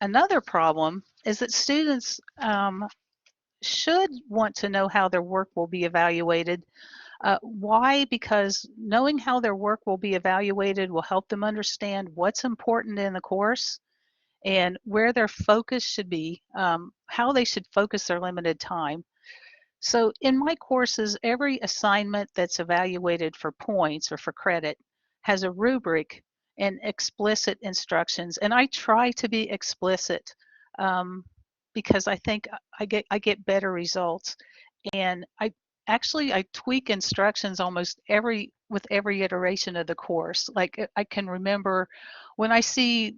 Another problem is that students should want to know how their work will be evaluated. Why? Because knowing how their work will be evaluated will help them understand what's important in the course and where their focus should be, how they should focus their limited time. So in my courses, every assignment that's evaluated for points or for credit has a rubric and explicit instructions. And I try to be explicit um, because I think I get better results. And I tweak instructions almost with every iteration of the course. Like I can remember when I see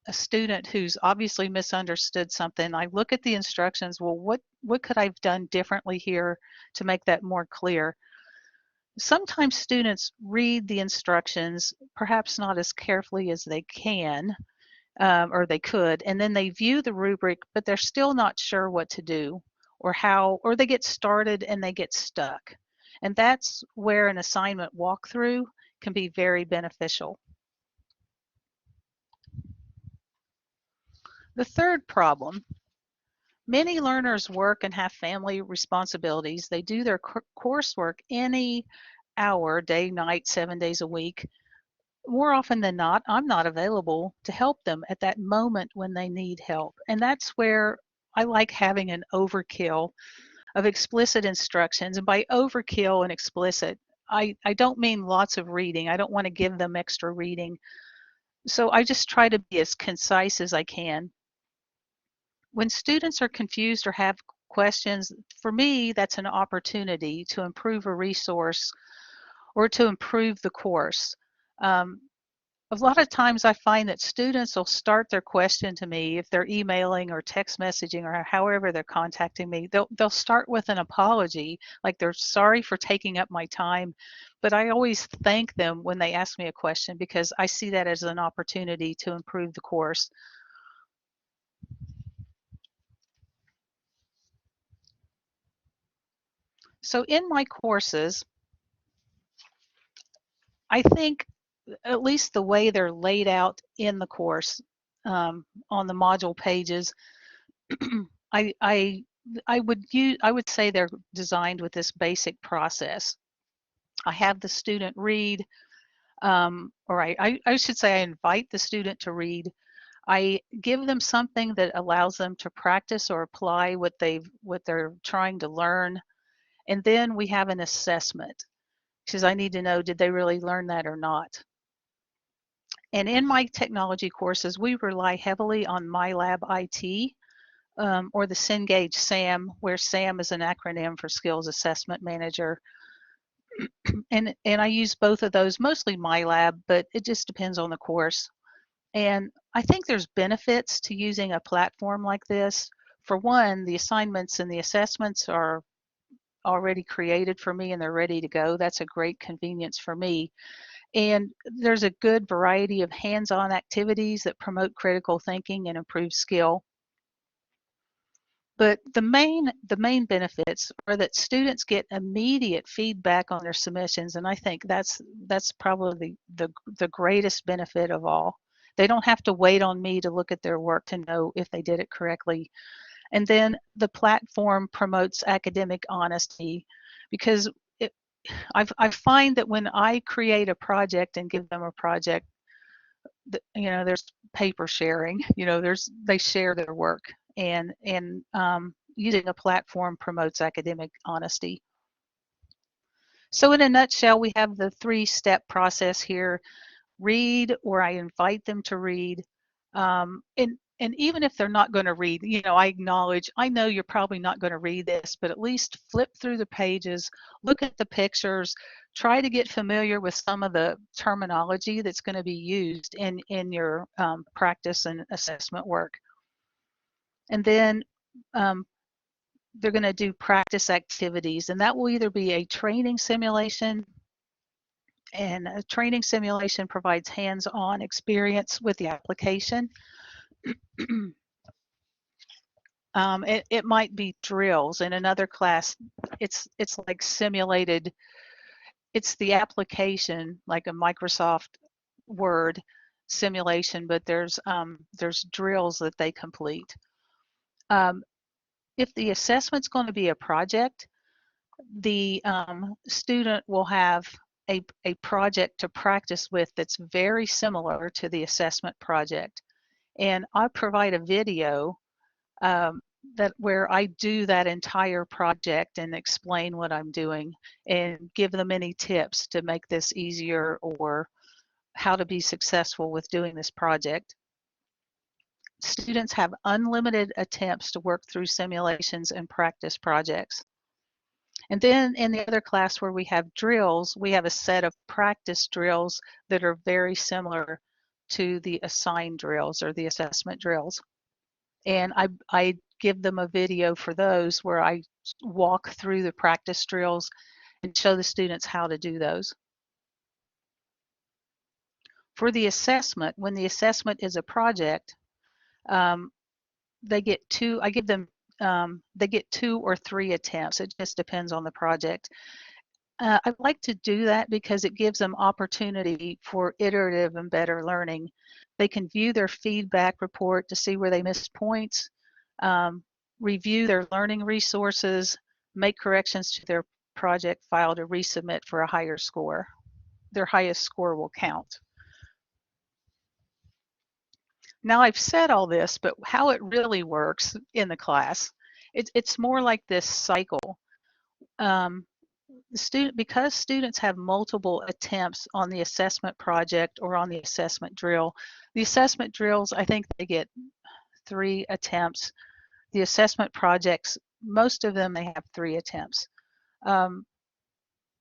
a student who's obviously misunderstood something, I look at the instructions, well, what could I have done differently here to make that more clear? Sometimes students read the instructions, perhaps not as carefully as they can, or they could, and then they view the rubric, but they're still not sure what to do or how, or they get started and they get stuck. And that's where an assignment walkthrough can be very beneficial. The third problem: many learners work and have family responsibilities. They do their coursework any hour, day, night, 7 days a week. More often than not, I'm not available to help them at that moment when they need help. And that's where I like having an overkill of explicit instructions. And by overkill and explicit, I don't mean lots of reading. I don't want to give them extra reading. So I just try to be as concise as I can. When students are confused or have questions, for me, that's an opportunity to improve a resource or to improve the course. Um, a lot of times I find that students will start their question to me if they're emailing or text messaging or however they're contacting me. They'll start with an apology, like they're sorry for taking up my time, but I always thank them when they ask me a question because I see that as an opportunity to improve the course. So in my courses, I think at least the way they're laid out in the course, on the module pages, I, I, I would say they're designed with this basic process. I have the student read, or I should say I invite the student to read. I give them something that allows them to practice or apply what they're trying to learn. And then we have an assessment, because I need to know, did they really learn that or not? And in my technology courses, we rely heavily on MyLab IT, or the Cengage SAM, where SAM is an acronym for Skills Assessment Manager. And I use both of those, mostly MyLab, but it just depends on the course. And I think there's benefits to using a platform like this. For one, the assignments and the assessments are already created for me and they're ready to go. That's a great convenience for me. And there's a good variety of hands-on activities that promote critical thinking and improve skill. But the main benefits are that students get immediate feedback on their submissions, and I think that's probably the greatest benefit of all. They don't have to wait on me to look at their work to know if they did it correctly. And then the platform promotes academic honesty, because I find that when I create a project and give them a project, there's paper sharing. They share their work, and using a platform promotes academic honesty. So in a nutshell, we have the 3-step process here: read, or I invite them to read, and even if they're not going to read, I acknowledge, I know you're probably not going to read this, but at least flip through the pages, look at the pictures, try to get familiar with some of the terminology that's going to be used in your practice and assessment work. And then they're going to do practice activities, and that will either be a training simulation, and a training simulation provides hands-on experience with the application. It might be drills. In another class, it's like simulated. It's the application, like a Microsoft Word, simulation, but there's drills that they complete. If the assessment's going to be a project, the student will have a project to practice with that's very similar to the assessment project. And I provide a video that where I do that entire project and explain what I'm doing and give them any tips to make this easier or how to be successful with doing this project. Students have unlimited attempts to work through simulations and practice projects. And then in the other class where we have drills, we have a set of practice drills that are very similar to the assigned drills or the assessment drills. And I give them a video for those where I walk through the practice drills and show the students how to do those. For the assessment, when the assessment is a project, they get two, I give them, they get 2 or 3 attempts. It just depends on the project. I like to do that because it gives them opportunity for iterative and better learning. They can view their feedback report to see where they missed points, review their learning resources, make corrections to their project file to resubmit for a higher score. Their highest score will count. Now I've said all this, but how it really works in the class, it's more like this cycle. Because students have multiple attempts on the assessment project or on the assessment drill, the assessment drills, I think they get 3 attempts. The assessment projects, most of them, they have 3 attempts.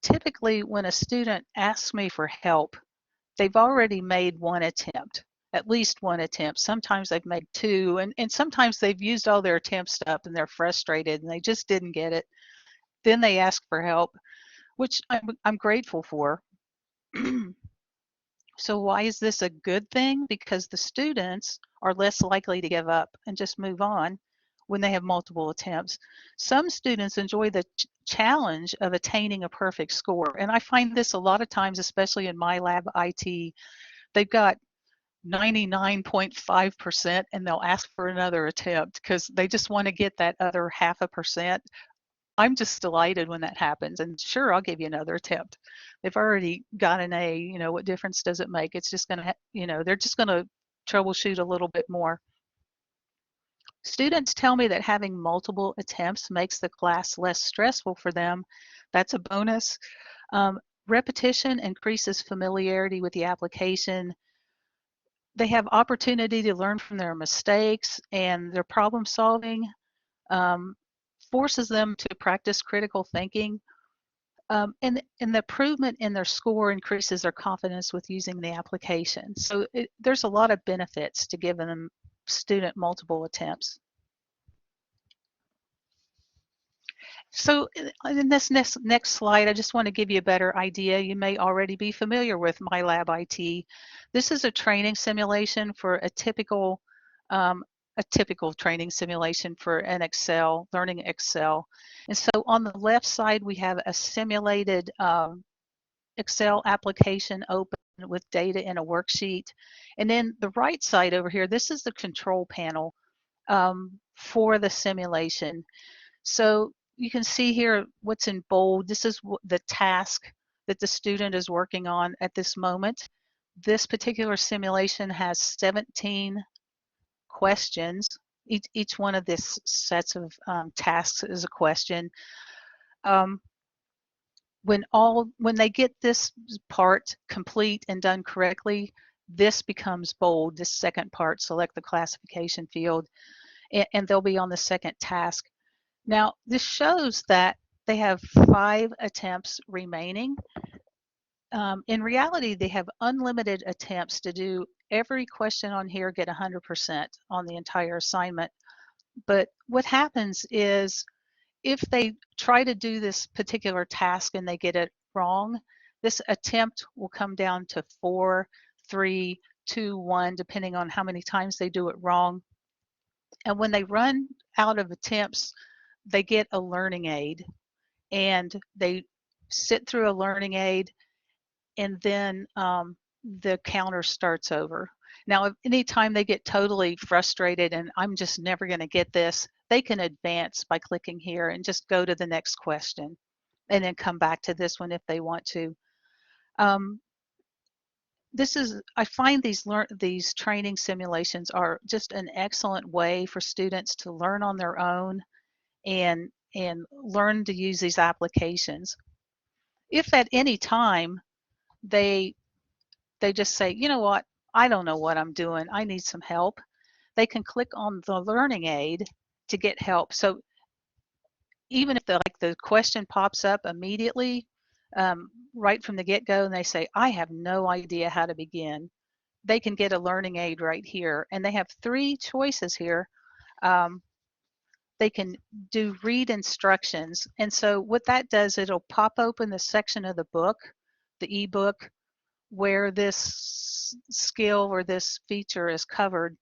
Typically, when a student asks me for help, they've already made 1 attempt, at least 1 attempt. Sometimes they've made 2, and sometimes they've used all their attempts up and they're frustrated and they just didn't get it. Then they ask for help, which I'm grateful for. So why is this a good thing? Because the students are less likely to give up and just move on when they have multiple attempts. Some students enjoy the challenge of attaining a perfect score. And I find this a lot of times, especially in my lab IT, they've got 99.5% and they'll ask for another attempt because they just want to get that other 0.5%. I'm just delighted when that happens, and sure, I'll give you another attempt. They've already got an A, you know, what difference does it make? It's just gonna, you know, they're just gonna troubleshoot a little bit more. Students tell me that having multiple attempts makes the class less stressful for them. That's a bonus. Repetition increases familiarity with the application. They have opportunity to learn from their mistakes, and their problem solving forces them to practice critical thinking. And the improvement in their score increases their confidence with using the application. So there's a lot of benefits to giving them student multiple attempts. So in this next slide, I just want to give you a better idea. You may already be familiar with MyLab IT. This is a training simulation for a typical training simulation for an Excel, learning Excel. And so on the left side, we have a simulated Excel application open with data in a worksheet. And then the right side over here, this is the control panel for the simulation. So you can see here what's in bold. This is the task that the student is working on at this moment. This particular simulation has 17 questions. Each one of these sets of tasks is a question. When they get this part complete and done correctly, this becomes bold. This second part, select the classification field, and they'll be on the second task. Now, this shows that they have 5 attempts remaining. In reality, they have unlimited attempts to do every question on here, get 100% on the entire assignment. But what happens is if they try to do this particular task and they get it wrong, this attempt will come down to 4, 3, 2, 1, depending on how many times they do it wrong. And when they run out of attempts, they get a learning aid, and they sit through a learning aid, and then the counter starts over. Now, if anytime they get totally frustrated and I'm just never going to get this, they can advance by clicking here and just go to the next question and then come back to this one if they want to. Um, I find these training simulations are just an excellent way for students to learn on their own and learn to use these applications. If at any time they just say, you know what, I don't know what I'm doing, I need some help, they can click on the learning aid to get help. So even if the question pops up immediately, right from the get-go, and they say, I have no idea how to begin, they can get a learning aid right here. And they have 3 choices here. They can do read instructions. And so what that does, it'll pop open the section of the book, the ebook, where this skill or this feature is covered.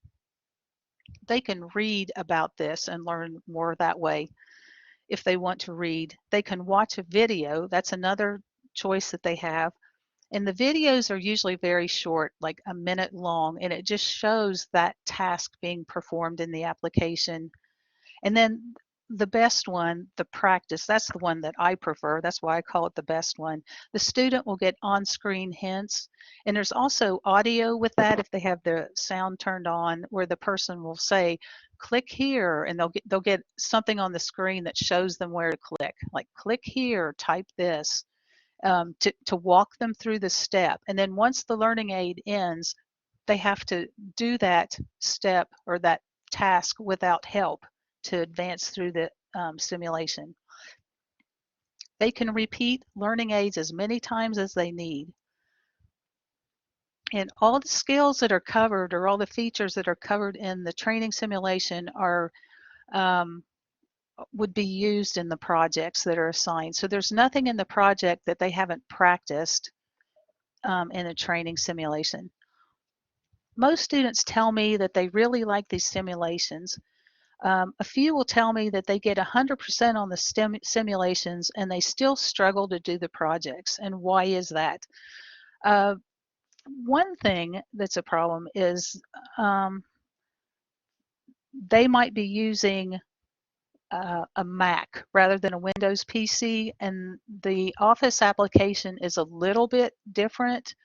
They can read about this and learn more that way if they want to read. They can watch a video. That's another choice that they have. And the videos are usually very short, like a minute long, and it just shows that task being performed in the application. And then the best one, the practice, that's the one that I prefer. That's why I call it the best one. The student will get on-screen hints, and there's also audio with that if they have the sound turned on, where the person will say, click here, and they'll get something on the screen that shows them where to click, like click here, type this, to walk them through the step. And then once the learning aid ends, they have to do that step or that task without help to advance through the simulation. They can repeat learning aids as many times as they need. And all the skills that are covered, or all the features that are covered in the training simulation, are would be used in the projects that are assigned. So there's nothing in the project that they haven't practiced in a training simulation. Most students tell me that they really like these simulations. A few will tell me that they get 100% on the simulations and they still struggle to do the projects. And why is that? One thing that's a problem is they might be using a Mac rather than a Windows PC, and the Office application is a little bit different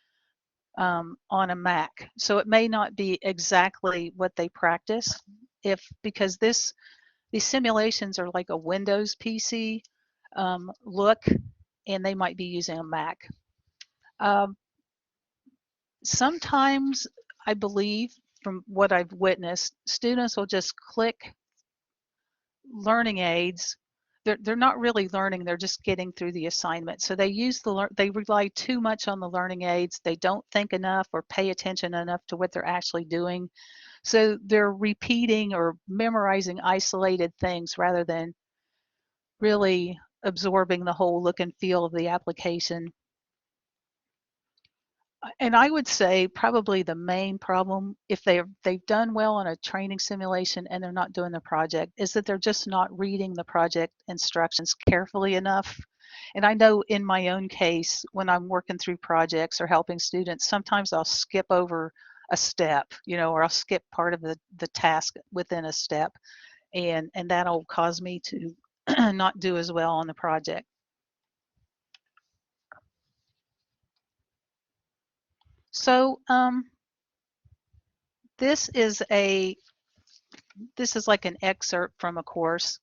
on a Mac. So it may not be exactly what they practice because these simulations are like a Windows PC look, and they might be using a Mac. Sometimes, I believe, from what I've witnessed, students will just click learning aids. They're not really learning, they're just getting through the assignment. So they rely too much on the learning aids. They don't think enough or pay attention enough to what they're actually doing. So they're repeating or memorizing isolated things rather than really absorbing the whole look and feel of the application. And I would say probably the main problem, if they've done well on a training simulation and they're not doing the project, is that they're just not reading the project instructions carefully enough. And I know in my own case, when I'm working through projects or helping students, sometimes I'll skip over a step, or I'll skip part of the task within a step, and that'll cause me to not do as well on the project. So this is like an excerpt from a course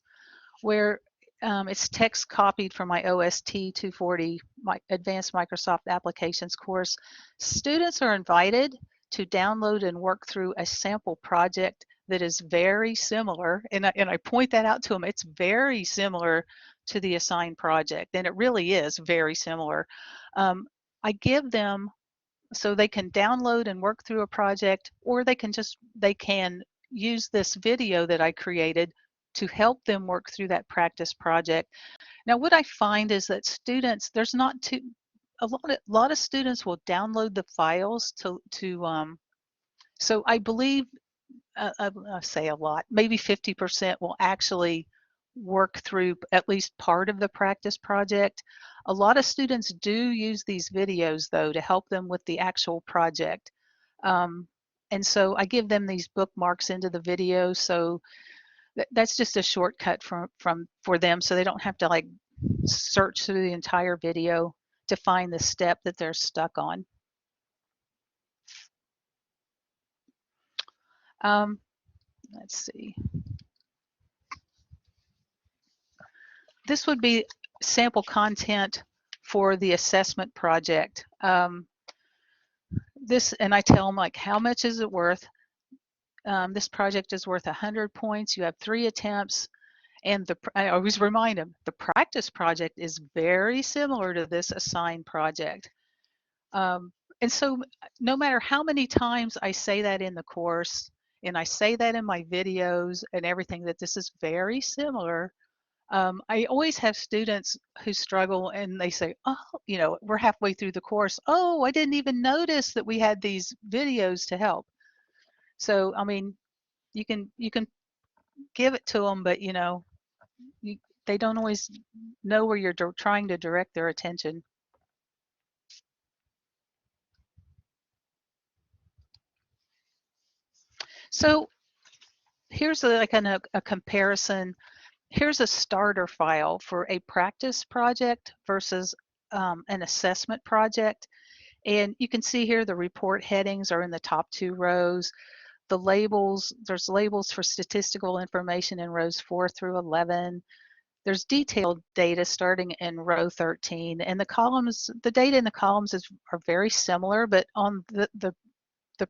where it's text copied from my OST 240, my Advanced Microsoft Applications course. Students are invited to download and work through a sample project that is very similar, and I point that out to them. It's very similar to the assigned project, and it really is very similar. I give them so they can download and work through a project, or they can use this video that I created to help them work through that practice project. Now, what I find is that students, there's not too a lot of students will download the files so I believe I say a lot, maybe 50% will actually work through at least part of the practice project. A lot of students do use these videos though to help them with the actual project. And so I give them these bookmarks into the video, so that's just a shortcut for them, so they don't have to like search through the entire video to find the step that they're stuck on. Let's see. This would be sample content for the assessment project. And I tell them like, how much is it worth? This project is worth 100 points. You have 3 attempts. And I always remind them, the practice project is very similar to this assigned project. And so no matter how many times I say that in the course, and I say that in my videos and everything, that this is very similar, I always have students who struggle and they say, oh, we're halfway through the course. Oh, I didn't even notice that we had these videos to help. So, I mean, you can give it to them, but they don't always know where you're trying to direct their attention. So here's a comparison. Here's a starter file for a practice project versus an assessment project. And you can see here the report headings are in the top 2 rows. The labels, there's labels for statistical information in rows 4 through 11. There's detailed data starting in row 13, and the columns, the data in the columns are very similar, but on the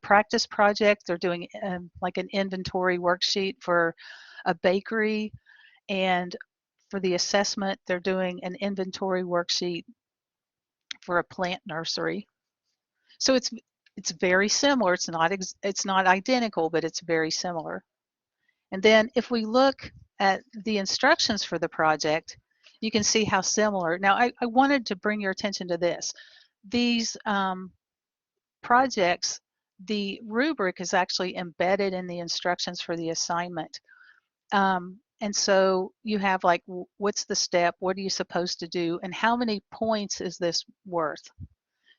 practice project, they're doing like an inventory worksheet for a bakery, and for the assessment, they're doing an inventory worksheet for a plant nursery. So it's very similar. It's not identical, but it's very similar. And then if we look at the instructions for the project, you can see how similar. Now, I wanted to bring your attention to this. These projects, the rubric is actually embedded in the instructions for the assignment. And so you have like, what's the step? What are you supposed to do? And how many points is this worth?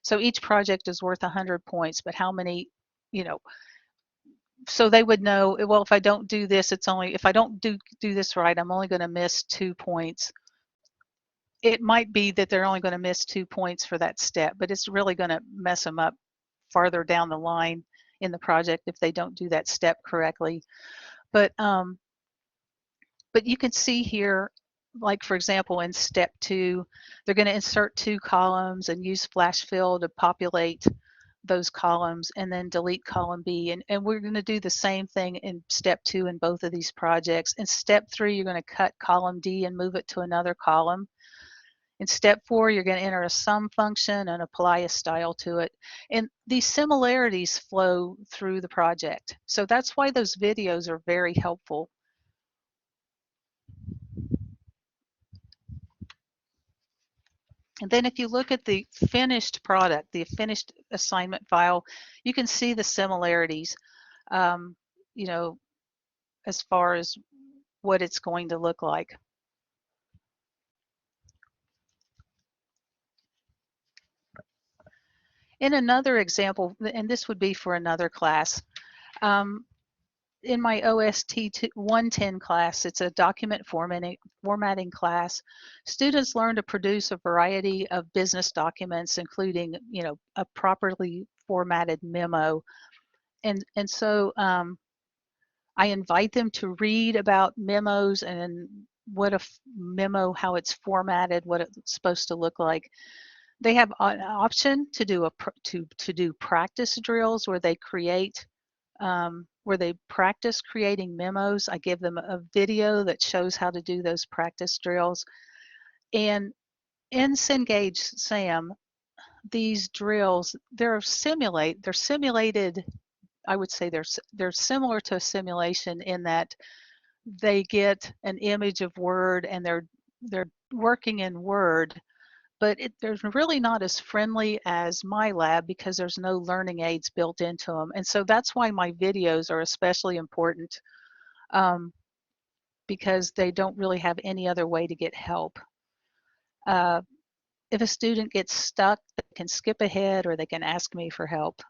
So each project is worth 100 points, but how many, so they would know, well, if I don't do this, if I don't do this right, I'm only going to miss 2 points. It might be that they're only going to miss 2 points for that step, but it's really going to mess them up farther down the line in the project if they don't do that step correctly. But you can see here, like for example, in step 2, they're going to insert 2 columns and use flash fill to populate those columns and then delete column B. And we're going to do the same thing in step 2 in both of these projects. In step 3, you're going to cut column D and move it to another column. In step 4, you're going to enter a sum function and apply a style to it. And these similarities flow through the project. So that's why those videos are very helpful. And then if you look at the finished product, the finished assignment file, you can see the similarities, as far as what it's going to look like. In another example, and this would be for another class, in my OST 110 class, it's a document formatting class. Students learn to produce a variety of business documents, including, a properly formatted memo. And so I invite them to read about memos and what a memo, how it's formatted, what it's supposed to look like. They have an option to do to do practice drills where they create where they practice creating memos. I give them a video that shows how to do those practice drills. And in Cengage SAM, these drills, they're simulated. I would say they're similar to a simulation in that they get an image of Word and they're working in Word, but they're really not as friendly as MyLab because there's no learning aids built into them. And so that's why my videos are especially important, because they don't really have any other way to get help. If a student gets stuck, they can skip ahead or they can ask me for help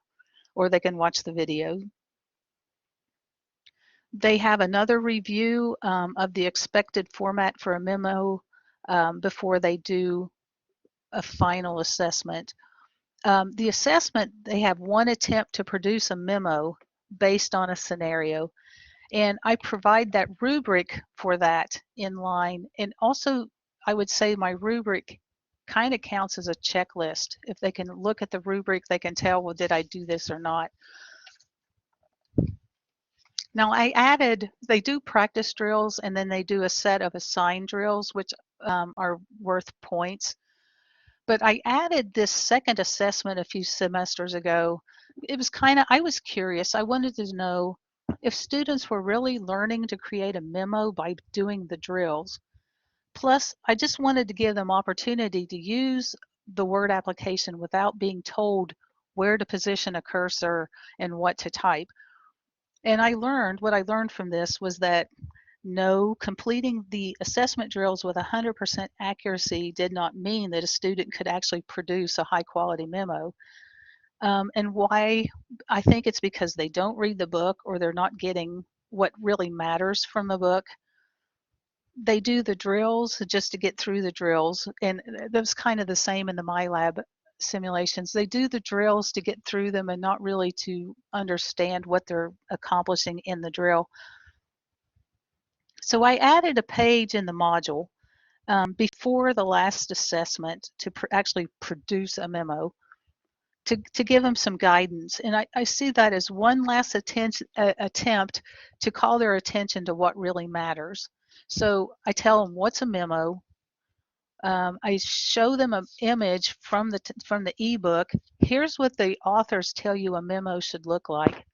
or they can watch the video. They have another review of the expected format for a memo before they do a final assessment. The assessment, they have one attempt to produce a memo based on a scenario. And I provide that rubric for that in line. And also, I would say my rubric kind of counts as a checklist. If they can look at the rubric, they can tell, well, did I do this or not? Now I added, they do practice drills and then they do a set of assigned drills, which are worth points. But I added this second assessment a few semesters ago. It was I was curious. I wanted to know if students were really learning to create a memo by doing the drills. Plus, I just wanted to give them opportunity to use the word application without being told where to position a cursor and what to type. And what I learned from this was that no, completing the assessment drills with 100% accuracy did not mean that a student could actually produce a high quality memo. And why? I think it's because they don't read the book or they're not getting what really matters from the book. They do the drills just to get through the drills. And that was kind of the same in the MyLab simulations. They do the drills to get through them and not really to understand what they're accomplishing in the drill. So I added a page in the module before the last assessment to actually produce a memo to give them some guidance. And I see that as one last attempt to call their attention to what really matters. So I tell them what's a memo. I show them an image from the ebook. Here's what the authors tell you a memo should look like.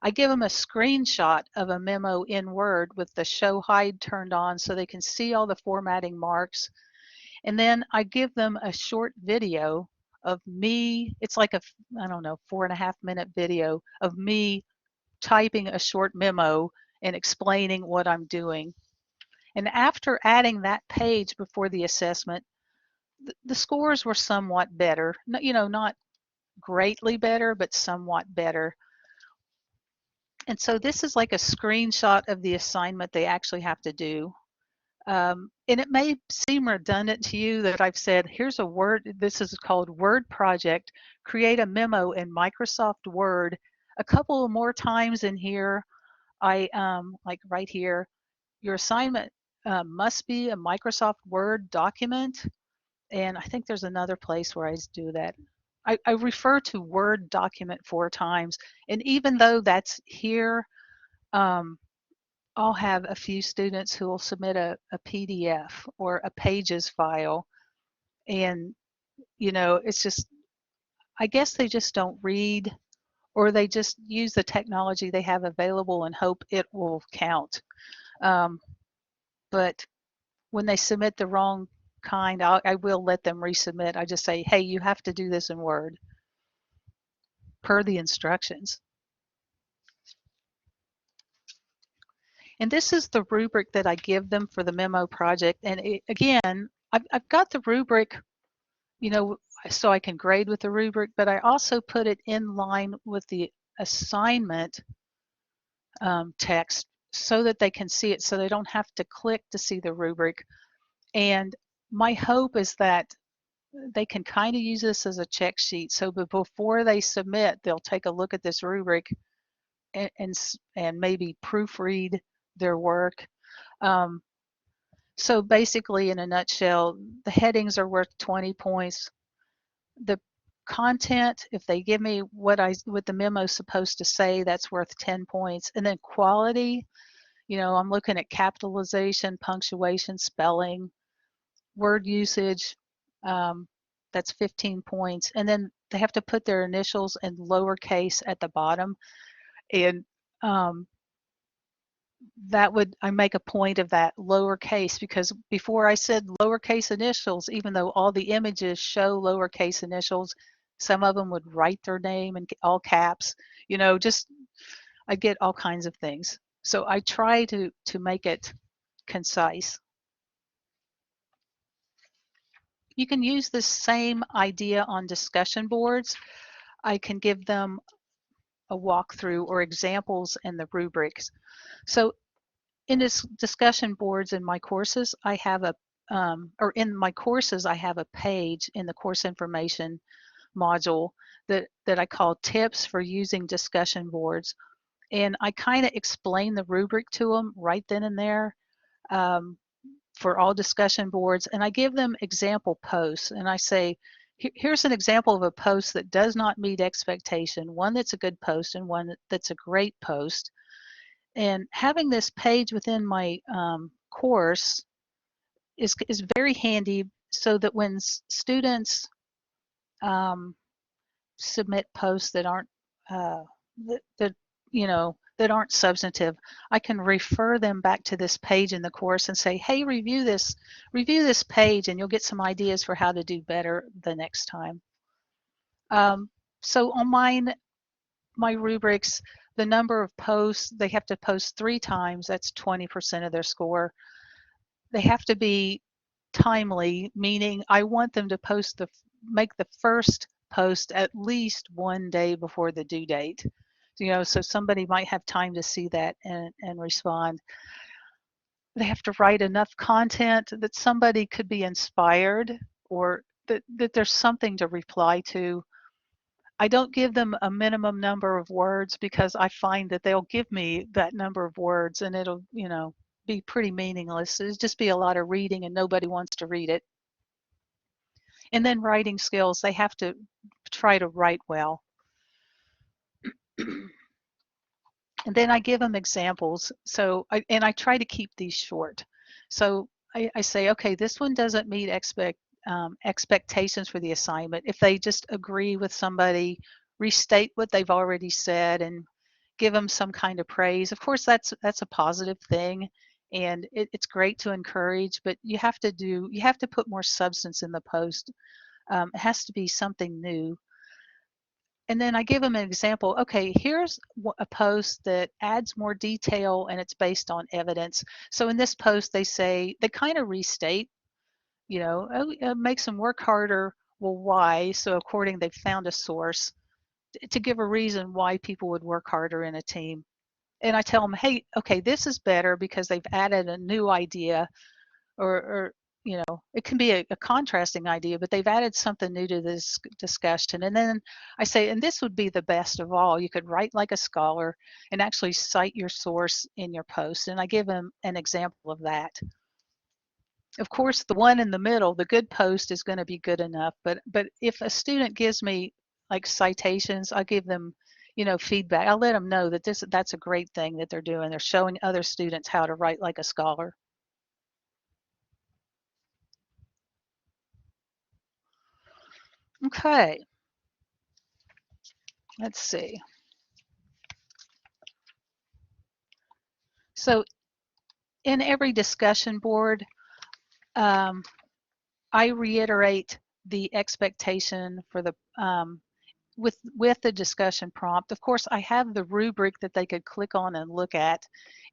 I give them a screenshot of a memo in Word with the show hide turned on so they can see all the formatting marks. And then I give them a short video of me. It's like I don't know, 4.5 minute video of me typing a short memo and explaining what I'm doing. And after adding that page before the assessment, the scores were somewhat better. Not greatly better, but somewhat better. And so this is like a screenshot of the assignment they actually have to do. And it may seem redundant to you that I've said, here's a Word, this is called Word Project, create a memo in Microsoft Word. A couple more times in here, like right here, your assignment must be a Microsoft Word document. And I think there's another place where I do that. I refer to Word document 4 times. And even though that's here, um, I'll have a few students who will submit a PDF or a Pages file. And, it's just, I guess they just don't read or they just use the technology they have available and hope it will count. But when they submit the wrong kind, I will let them resubmit. I just say, hey, you have to do this in Word per the instructions. And this is the rubric that I give them for the memo project. And again, I've got the rubric, so I can grade with the rubric, but I also put it in line with the assignment text so that they can see it, so they don't have to click to see the rubric. And my hope is that they can kind of use this as a check sheet. So before they submit, they'll take a look at this rubric and maybe proofread their work. So basically, in a nutshell, the headings are worth 20 points. The content, if they give me what the memo is supposed to say, that's worth 10 points. And then quality, I'm looking at capitalization, punctuation, spelling, word usage, that's 15 points. And then they have to put their initials in lowercase at the bottom. And I make a point of that lowercase, because before I said lowercase initials, even though all the images show lowercase initials, some of them would write their name in all caps, just I get all kinds of things. So I try to make it concise. You can use this same idea on discussion boards. I can give them a walkthrough or examples in the rubrics. So in this discussion boards in my courses, I have a or in my courses, I have a page in the course information module that I call tips for using discussion boards. And I kind of explain the rubric to them right then and there um, for all discussion boards. And I give them example posts and I say, here's an example of a post that does not meet expectation, one that's a good post and one that's a great post. And having this page within my course is very handy so that when students um, submit posts that aren't that you know that aren't substantive, I can refer them back to this page in the course and say, hey, review this page and you'll get some ideas for how to do better the next time. So on my rubrics, the number of posts, they have to post 3 times, that's 20% of their score. They have to be timely, meaning I want them to make the first post at least 1 day before the due date. So somebody might have time to see that and respond. They have to write enough content that somebody could be inspired or that there's something to reply to. I don't give them a minimum number of words because I find that they'll give me that number of words and it'll, be pretty meaningless. It'll just be a lot of reading and nobody wants to read it. And then writing skills, they have to try to write well. And then I give them examples. So, I try to keep these short. So I say, okay, this one doesn't meet expectations for the assignment. If they just agree with somebody, restate what they've already said and give them some kind of praise. Of course, that's a positive thing. And it's great to encourage, but you have to put more substance in the post. It has to be something new. And then I give them an example. Okay, here's a post that adds more detail and it's based on evidence. So in this post, they kind of restate, oh, it makes them work harder. Well, why? So according, they've found a source to give a reason why people would work harder in a team. And I tell them, hey, okay, this is better because they've added a new idea or it can be a contrasting idea, but they've added something new to this discussion. And then I say, and this would be the best of all. You could write like a scholar and actually cite your source in your post. And I give them an example of that. Of course, the one in the middle, the good post, is going to be good enough. But if a student gives me like citations, I'll give them feedback. I'll let them know that that's a great thing that they're doing. They're showing other students how to write like a scholar. Okay, let's see. So in every discussion board, um, I reiterate the expectation for the with the discussion prompt. Of course, I have the rubric that they could click on and look at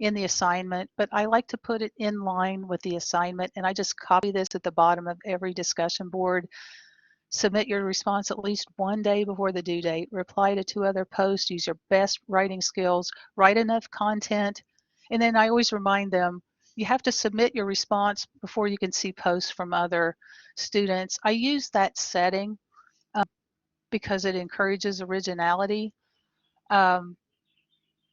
in the assignment, but I like to put it in line with the assignment, and I just copy this at the bottom of every discussion board. Submit your response at least 1 day before the due date. Reply to 2 other posts. Use your best writing skills. Write enough content. And then I always remind them, you have to submit your response before you can see posts from other students. I use that setting because it encourages originality. Um,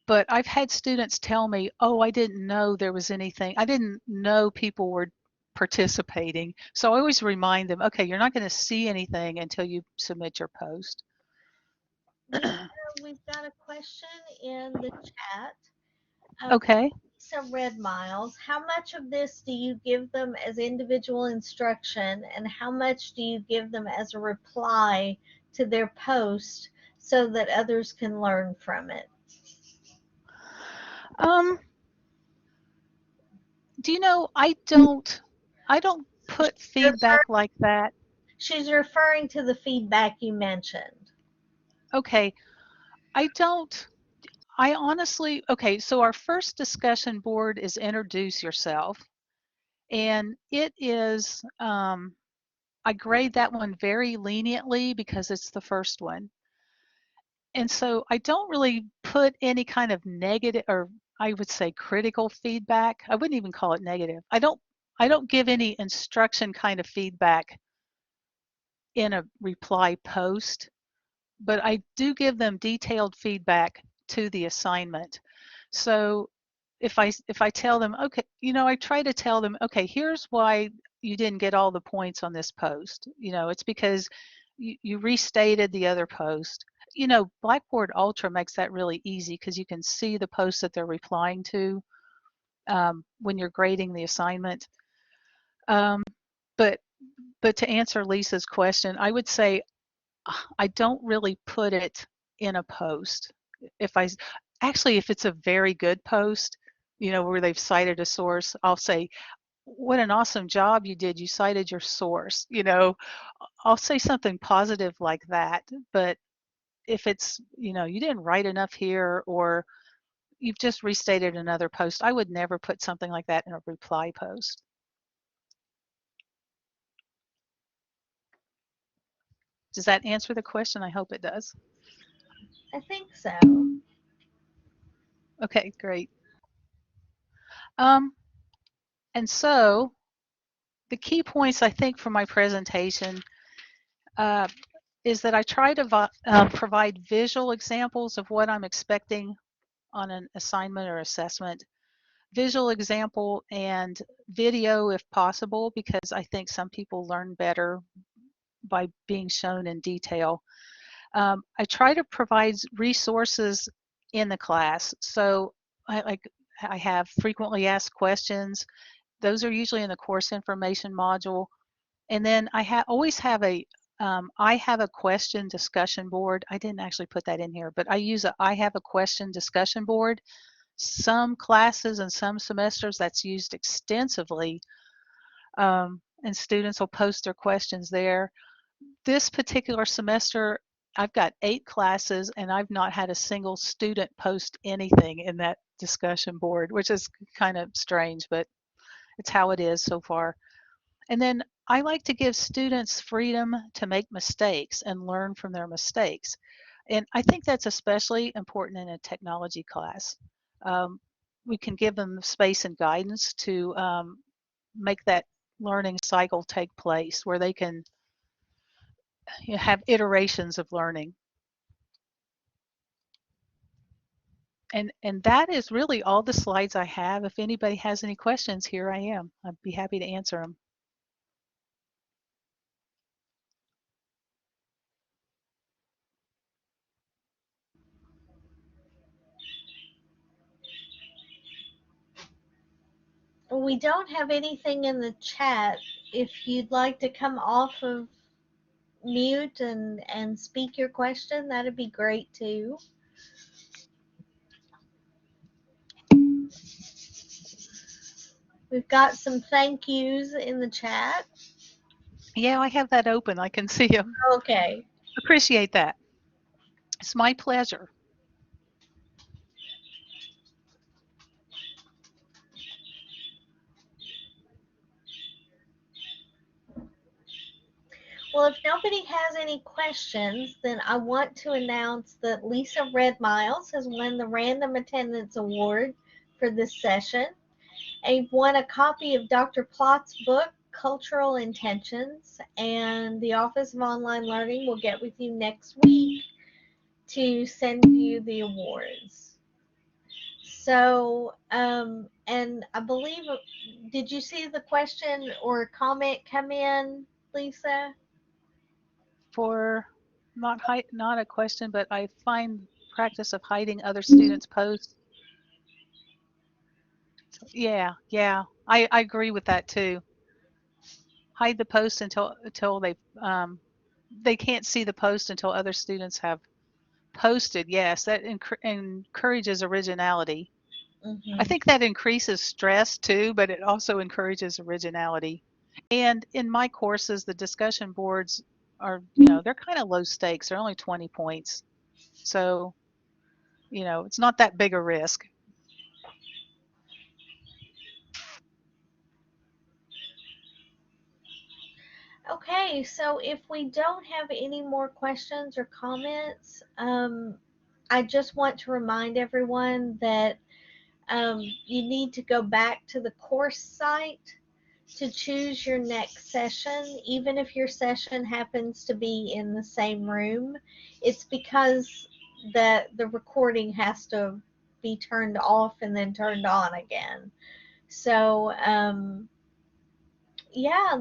but I've had students tell me, oh, I didn't know there was anything. I didn't know people were participating. So I always remind them, okay, you're not going to see anything until you submit your post. We've got a question in the chat. Okay. Lisa Red Miles, how much of this do you give them as individual instruction and how much do you give them as a reply to their post so that others can learn from it? Um, do you know, I don't put feedback like that. She's referring to the feedback you mentioned. Okay. I don't, I honestly, okay, so our first discussion board is introduce yourself. And it is, I grade that one very leniently because it's the first one. And so I don't really put any kind of negative, or I would say critical feedback. I wouldn't even call it negative. I don't give any instruction kind of feedback in a reply post, but I do give them detailed feedback to the assignment. So if I tell them, okay, I try to tell them, okay, here's why you didn't get all the points on this post. It's because you restated the other post. Blackboard Ultra makes that really easy because you can see the posts that they're replying to when you're grading the assignment. Um, but but to answer Lisa's question, I would say I don't really put it in a post. If I Actually, if it's a very good post, where they've cited a source, I'll say, "What an awesome job you did. You cited your source." I'll say something positive like that. But if it's, you didn't write enough here, or you've just restated another post, I would never put something like that in a reply post. Does that answer the question? I hope it does. I think so. Okay, great. Um, and so the key points I think for my presentation uh, is that I try to provide visual examples of what I'm expecting on an assignment or assessment. Visual example and video if possible, because I think some people learn better by being shown in detail. I try to provide resources in the class. So I have frequently asked questions. Those are usually in the course information module. And then always have I have a question discussion board. I didn't actually put that in here, but I have a question discussion board. Some classes and some semesters that's used extensively, and students will post their questions there. This particular semester, I've got 8 classes and I've not had a single student post anything in that discussion board, which is kind of strange, but it's how it is so far. And then I like to give students freedom to make mistakes and learn from their mistakes. And I think that's especially important in a technology class. Um, we can give them space and guidance to make that learning cycle take place where they can have iterations of learning. And that is really all the slides I have. If anybody has any questions, here I am. I'd be happy to answer them. We don't have anything in the chat. If you'd like to come off of mute and speak your question, that'd be great too. We've got some thank yous in the chat. Yeah, I have that open. I can see them. Okay. Appreciate that. It's my pleasure. Well, if nobody has any questions, then I want to announce that Lisa Red Miles has won the Random Attendance Award for this session. And won a copy of Dr. Plott's book, Cultural Intentions, and the Office of Online Learning will get with you next week to send you the awards. So, and I believe, did you see the question or comment come in, Lisa? For not a question, but I find practice of hiding other students' posts. Yeah, I agree with that too. Hide the post until they can't see the post until other students have posted. Yes, that encourages originality. I Mm-hmm. think that increases stress too, but it also encourages originality. And in my courses, the discussion boards are, they're kind of low stakes. They're only 20 points. So, it's not that big a risk. Okay, Okay, so if we don't have any more questions or comments, I just want to remind everyone that you need to go back to the course site to choose your next session, even if your session happens to be in the same room. It's because the recording has to be turned off and then turned on again. So yeah,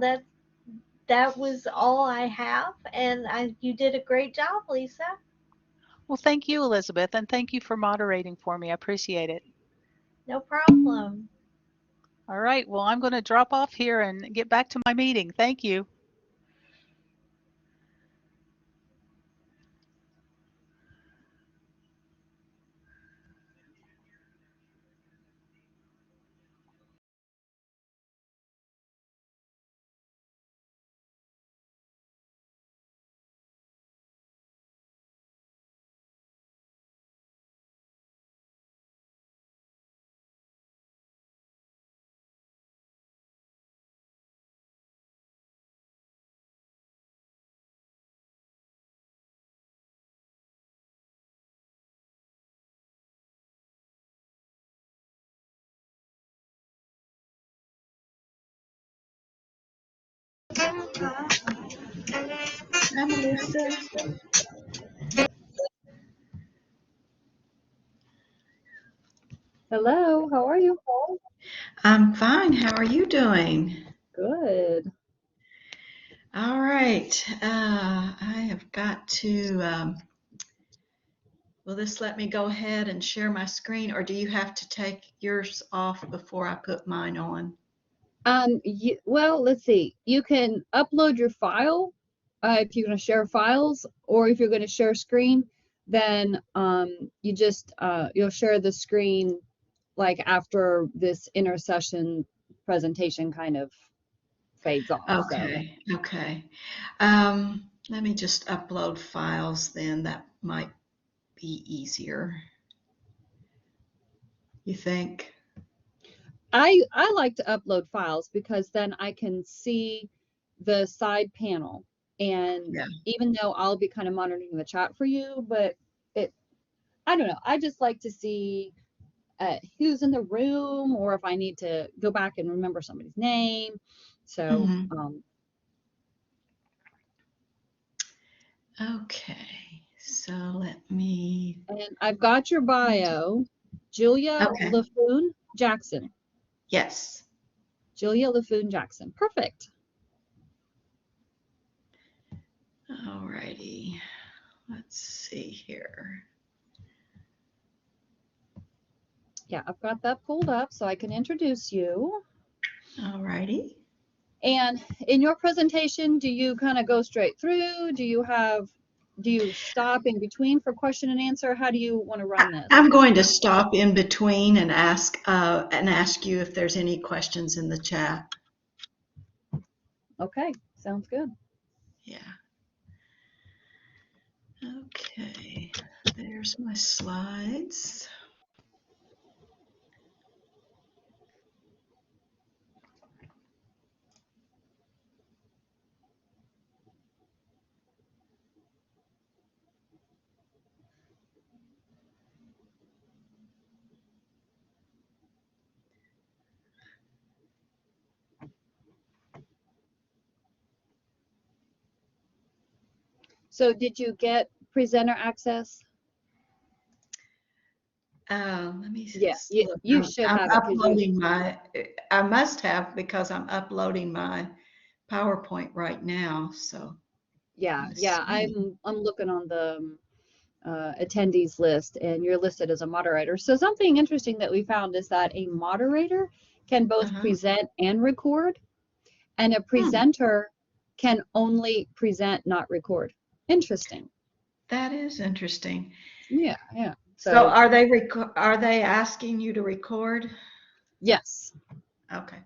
that was all I have, and you did a great job, Lisa. Well, thank you, Elizabeth, and thank you for moderating for me. I appreciate it. No problem. All right, well, I'm going to drop off here and get back to my meeting. Thank you. Hi, Melissa. Hello, how are you? I'm fine. How are you doing? Good. All right. I have got to, will this let me go ahead and share my screen, or do you have to take yours off before I put mine on? Well, let's see. You can upload your file if you're going to share files, or if you're going to share screen, then you just you'll share the screen like after this intercession presentation kind of fades off. So, Okay. Okay. Let me just upload files then. That might be easier. You think? I like to upload files because then I can see the side panel, and Yeah. even though I'll be kind of monitoring the chat for you, but it I don't know. I just like to see who's in the room, or if I need to go back and remember somebody's name. So, Mhm. Okay. So let me, and I've got your bio, Julia okay. LaFoon Jackson. Yes. Julia LaFoon Jackson. Perfect. All righty. Let's see here. Yeah, I've got that pulled up so I can introduce you. All righty. And in your presentation, do you kind of go straight through? Do you stop in between for question and answer? How do you want to run this? I'm going to stop in between and ask you if there's any questions in the chat. Okay, sounds good. Yeah. Okay. There's my slides. So did you get presenter access? Let me Yeah, look. you should I'm have it because you, uploading I must have because I'm uploading my PowerPoint right now. So yeah, let's yeah. see. I'm looking on the attendees list, and you're listed as a moderator. So something interesting that we found is that a moderator can both Uh-huh. present and record, and a Hmm. presenter can only present, not record. Interesting. That is interesting. Yeah, yeah. So So are they asking you to record? yes. Okay.